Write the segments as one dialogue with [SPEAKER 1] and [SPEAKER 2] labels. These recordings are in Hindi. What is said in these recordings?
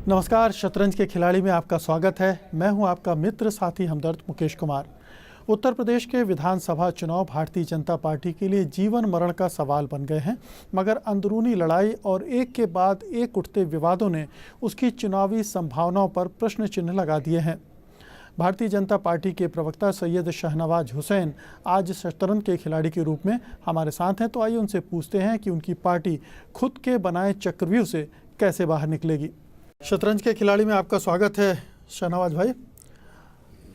[SPEAKER 1] नमस्कार, शतरंज के खिलाड़ी में आपका स्वागत है। मैं हूं आपका मित्र साथी हमदर्द मुकेश कुमार। उत्तर प्रदेश के विधानसभा चुनाव भारतीय जनता पार्टी के लिए जीवन मरण का सवाल बन गए हैं, मगर अंदरूनी लड़ाई और एक के बाद एक उठते विवादों ने उसकी चुनावी संभावनाओं पर प्रश्न चिन्ह लगा दिए हैं। भारतीय जनता पार्टी के प्रवक्ता सैयद शाहनवाज हुसैन आज शतरंज के खिलाड़ी के रूप में हमारे साथ हैं, तो आइए उनसे पूछते हैं कि उनकी पार्टी खुद के बनाए चक्रव्यूह से कैसे बाहर निकलेगी। शतरंज के खिलाड़ी में आपका स्वागत है शाहनवाज भाई।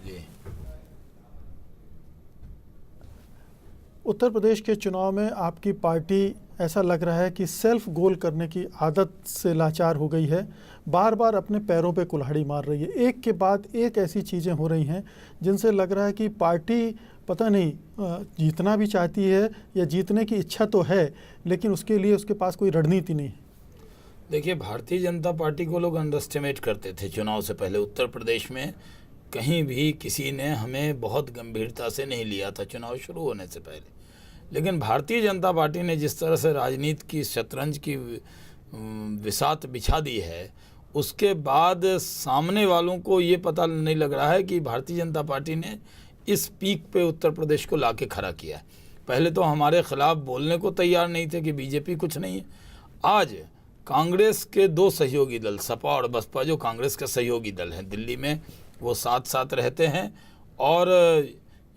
[SPEAKER 2] जी।
[SPEAKER 1] उत्तर प्रदेश के चुनाव में आपकी पार्टी ऐसा लग रहा है कि सेल्फ गोल करने की आदत से लाचार हो गई है, बार बार अपने पैरों पे कुल्हाड़ी मार रही है। एक के बाद एक ऐसी चीज़ें हो रही हैं जिनसे लग रहा है कि पार्टी पता नहीं जीतना भी चाहती है या जीतने की इच्छा तो है, लेकिन उसके लिए उसके पास कोई रणनीति नहीं है।
[SPEAKER 2] देखिए, भारतीय जनता पार्टी को लोग अंडरएस्टिमेट करते थे चुनाव से पहले। उत्तर प्रदेश में कहीं भी किसी ने हमें बहुत गंभीरता से नहीं लिया था चुनाव शुरू होने से पहले। लेकिन भारतीय जनता पार्टी ने जिस तरह से राजनीति की शतरंज की बिसात बिछा दी है, उसके बाद सामने वालों को ये पता नहीं लग रहा है कि भारतीय जनता पार्टी ने इस पीक पे उत्तर प्रदेश को लाके खड़ा किया है। पहले तो हमारे खिलाफ बोलने को तैयार नहीं थे कि बीजेपी कुछ नहीं है। आज कांग्रेस के दो सहयोगी दल सपा और बसपा, जो कांग्रेस के सहयोगी दल हैं, दिल्ली में वो साथ साथ रहते हैं और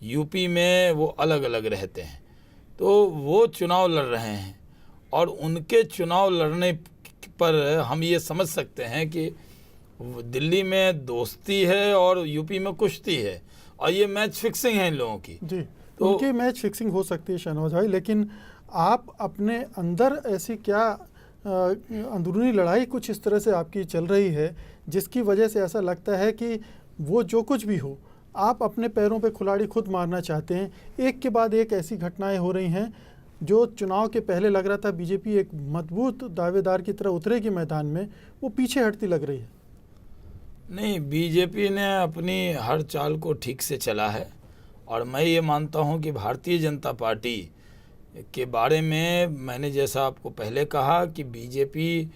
[SPEAKER 2] यूपी में वो अलग अलग रहते हैं, तो वो चुनाव लड़ रहे हैं। और उनके चुनाव लड़ने पर हम ये समझ सकते हैं कि दिल्ली में दोस्ती है और यूपी में कुश्ती है, और ये मैच फिक्सिंग है इन लोगों की।
[SPEAKER 1] जी, तो उनकी मैच फिक्सिंग हो सकती है शाहनवाज भाई, लेकिन आप अपने अंदर ऐसी क्या अंदरूनी लड़ाई कुछ इस तरह से आपकी चल रही है जिसकी वजह से ऐसा लगता है कि वो जो कुछ भी हो, आप अपने पैरों पे कुल्हाड़ी खुद मारना चाहते हैं। एक के बाद एक ऐसी घटनाएं हो रही हैं जो चुनाव के पहले लग रहा था बीजेपी एक मजबूत दावेदार की तरह उतरेगी मैदान में, वो पीछे हटती लग रही है।
[SPEAKER 2] नहीं, बीजेपी ने अपनी हर चाल को ठीक से चला है, और मैं ये मानता हूँ कि भारतीय जनता पार्टी के बारे में मैंने जैसा आपको पहले कहा कि बीजेपी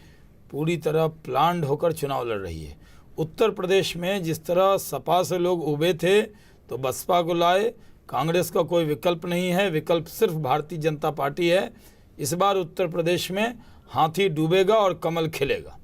[SPEAKER 2] पूरी तरह प्लान्ड होकर चुनाव लड़ रही है। उत्तर प्रदेश में जिस तरह सपा से लोग उबे थे तो बसपा को लाए, कांग्रेस का कोई विकल्प नहीं है, विकल्प सिर्फ भारतीय जनता पार्टी है। इस बार उत्तर प्रदेश में हाथी डूबेगा और कमल खिलेगा।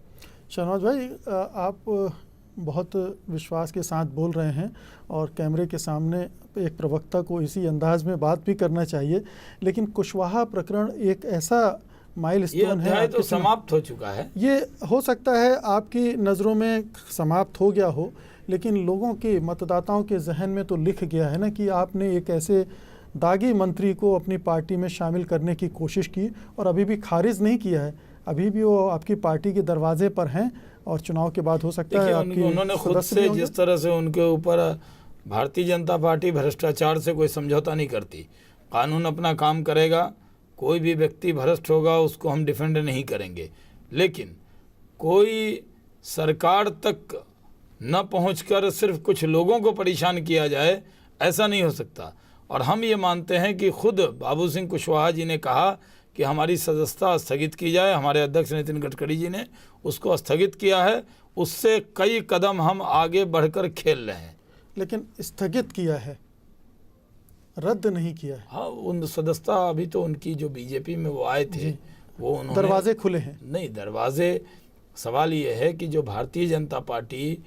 [SPEAKER 1] शाहनवाज भाई, आप बहुत विश्वास के साथ बोल रहे हैं और कैमरे के सामने एक प्रवक्ता को इसी अंदाज में बात भी करना चाहिए, लेकिन कुशवाहा प्रकरण एक ऐसा माइलस्टोन है,
[SPEAKER 2] तो समाप्त हो चुका है।
[SPEAKER 1] ये हो सकता है आपकी नज़रों में समाप्त हो गया हो, लेकिन लोगों के मतदाताओं के जहन में तो लिख गया है ना कि आपने एक ऐसे दागी मंत्री को अपनी पार्टी में शामिल करने की कोशिश की और अभी भी खारिज नहीं किया है। अभी भी वो आपकी पार्टी के दरवाजे पर हैं और चुनाव के बाद हो सकता है
[SPEAKER 2] उन्होंने खुद से जिस तरह से उनके ऊपर भारतीय जनता पार्टी भ्रष्टाचार से कोई समझौता नहीं करती। कानून अपना काम करेगा, कोई भी व्यक्ति भ्रष्ट होगा उसको हम डिफेंड नहीं करेंगे, लेकिन कोई सरकार तक न पहुंचकर सिर्फ कुछ लोगों को परेशान किया जाए, ऐसा नहीं हो सकता। और हम ये मानते हैं कि खुद बाबू सिंह कुशवाहा जी ने कहा कि हमारी सदस्यता स्थगित की जाए। हमारे अध्यक्ष नितिन गडकरी जी ने उसको स्थगित किया है। उससे कई कदम हम आगे बढ़कर खेल रहे हैं।
[SPEAKER 1] लेकिन स्थगित किया है, रद्द नहीं किया है।
[SPEAKER 2] हाँ, उन सदस्यता अभी तो उनकी जो बीजेपी में वो आए थे, वो उन्होंने
[SPEAKER 1] दरवाजे खुले हैं।
[SPEAKER 2] नहीं, दरवाजे, सवाल ये है कि जो भारतीय जनता पार्टी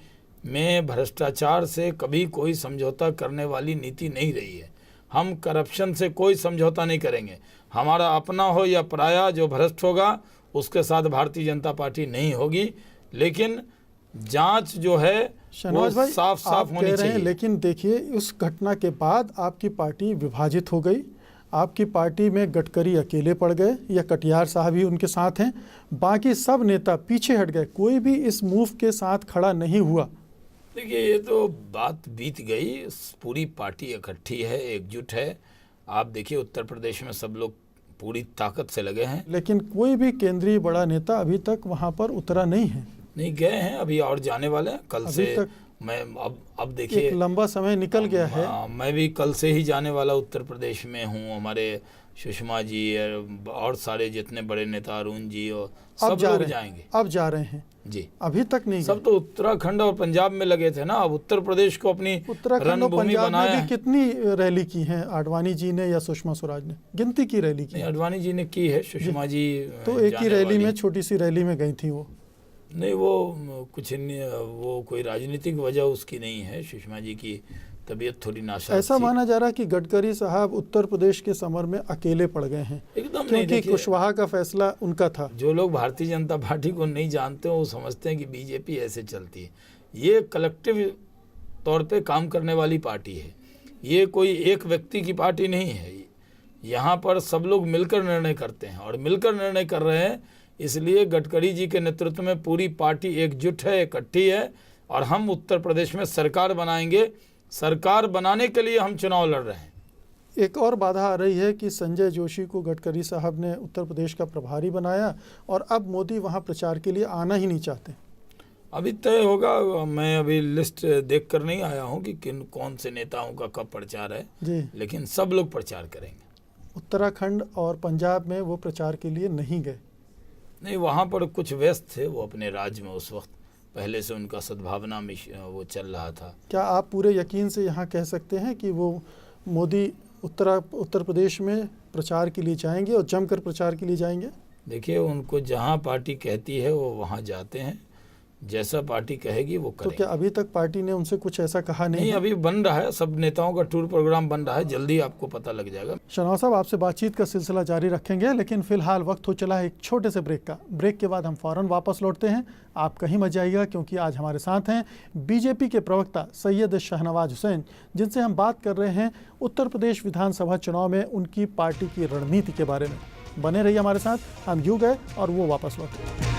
[SPEAKER 2] में भ्रष्टाचार से कभी कोई समझौता करने वाली नीति नहीं रही है। हम करप्शन से कोई समझौता नहीं करेंगे। हमारा अपना हो या पराया, जो भ्रष्ट होगा उसके साथ भारतीय जनता पार्टी नहीं होगी। लेकिन जांच जो है वो साफ साफ होनी चाहिए।
[SPEAKER 1] लेकिन देखिए, उस घटना के बाद आपकी पार्टी विभाजित हो गई। आपकी पार्टी में गडकरी अकेले पड़ गए या कटियार साहब ही उनके साथ हैं, बाकी सब नेता पीछे हट गए, कोई भी इस मूव के साथ खड़ा नहीं हुआ।
[SPEAKER 2] देखिए, ये तो बात बीत गई। पूरी पार्टी इकट्ठी है, एकजुट है। आप देखिए, उत्तर प्रदेश में सब लोग पूरी ताकत से लगे हैं,
[SPEAKER 1] लेकिन कोई भी केंद्रीय बड़ा नेता अभी तक वहां पर उतरा नहीं है।
[SPEAKER 2] नहीं गए हैं, अभी और जाने वाले हैं। कल से मैं अब देखिए,
[SPEAKER 1] एक लंबा समय निकल गया है।
[SPEAKER 2] मैं भी कल से ही जाने वाला उत्तर प्रदेश में हूँ। हमारे सुषमा जी और सारे जितने बड़े नेता, अरुण जी और सब लोग जाएंगे।
[SPEAKER 1] अब जा रहे हैं
[SPEAKER 2] जी,
[SPEAKER 1] अभी तक नहीं
[SPEAKER 2] सब तो उत्तराखंड और पंजाब में लगे थे ना। अब उत्तर प्रदेश को अपनी
[SPEAKER 1] उत्तराखंड और पंजाब
[SPEAKER 2] बनाया
[SPEAKER 1] में भी
[SPEAKER 2] है।
[SPEAKER 1] कितनी रैली की है आडवाणी जी ने या सुषमा स्वराज ने? गिनती की रैली की?
[SPEAKER 2] आडवाणी जी ने की है, सुषमा जी
[SPEAKER 1] तो एक ही रैली में, छोटी सी रैली में गई थी वो।
[SPEAKER 2] नहीं, वो कुछ वो कोई राजनीतिक वजह उसकी नहीं है। सुषमा जी की तबीयत थोड़ी नासाज
[SPEAKER 1] ऐसा
[SPEAKER 2] थी।
[SPEAKER 1] माना जा रहा है कि गडकरी साहब उत्तर प्रदेश के समर में अकेले पड़ गए हैं,
[SPEAKER 2] एकदम
[SPEAKER 1] क्योंकि कुशवाहा का फैसला उनका था।
[SPEAKER 2] जो लोग भारतीय जनता पार्टी को नहीं जानते वो समझते हैं कि बीजेपी ऐसे चलती है। ये कलेक्टिव तौर पे काम करने वाली पार्टी है। ये कोई एक व्यक्ति की पार्टी नहीं है। यहाँ पर सब लोग मिलकर निर्णय करते हैं और मिलकर निर्णय कर रहे हैं। इसलिए गडकरी जी के नेतृत्व में पूरी पार्टी एकजुट है, इकट्ठी है और हम उत्तर प्रदेश में सरकार बनाएंगे। सरकार बनाने के लिए हम चुनाव लड़ रहे हैं।
[SPEAKER 1] एक और बाधा आ रही है कि संजय जोशी को गडकरी साहब ने उत्तर प्रदेश का प्रभारी बनाया और अब मोदी वहां प्रचार के लिए आना ही नहीं चाहते।
[SPEAKER 2] अभी तय होगा। मैं अभी लिस्ट देख कर नहीं आया हूँ कि कौन से नेताओं का कब प्रचार है
[SPEAKER 1] जी,
[SPEAKER 2] लेकिन सब लोग प्रचार करेंगे।
[SPEAKER 1] उत्तराखंड और पंजाब में वो प्रचार के लिए नहीं गए?
[SPEAKER 2] नहीं, वहाँ पर कुछ व्यस्त थे वो अपने राज्य में उस वक्त। पहले से उनका सद्भावना वो चल रहा था।
[SPEAKER 1] क्या आप पूरे यकीन से यहाँ कह सकते हैं कि वो मोदी उत्तर प्रदेश में प्रचार के लिए जाएंगे और जमकर प्रचार के लिए जाएंगे?
[SPEAKER 2] देखिए, उनको जहाँ पार्टी कहती है वो वहाँ जाते हैं। जैसा पार्टी कहेगी वो करेंगे।
[SPEAKER 1] तो क्या अभी तक पार्टी ने उनसे कुछ ऐसा कहा नहीं?
[SPEAKER 2] नहीं, अभी बन रहा है। सब नेताओं का टूर प्रोग्राम बन रहा है, जल्दी आपको पता लग जाएगा।
[SPEAKER 1] शनाव साहब, आपसे बातचीत का सिलसिला जारी रखेंगे, लेकिन फिलहाल वक्त हो चला है एक छोटे से ब्रेक का। ब्रेक के बाद हम फौरन वापस लौटते हैं। आप कहीं मत जाइएगा, क्योंकि आज हमारे साथ हैं बीजेपी के प्रवक्ता सैयद शाहनवाज हुसैन, जिनसे हम बात कर रहे हैं उत्तर प्रदेश विधानसभा चुनाव में उनकी पार्टी की रणनीति के बारे में। बने रहिए हमारे साथ। हम यूँ गए और वो वापस लौटे।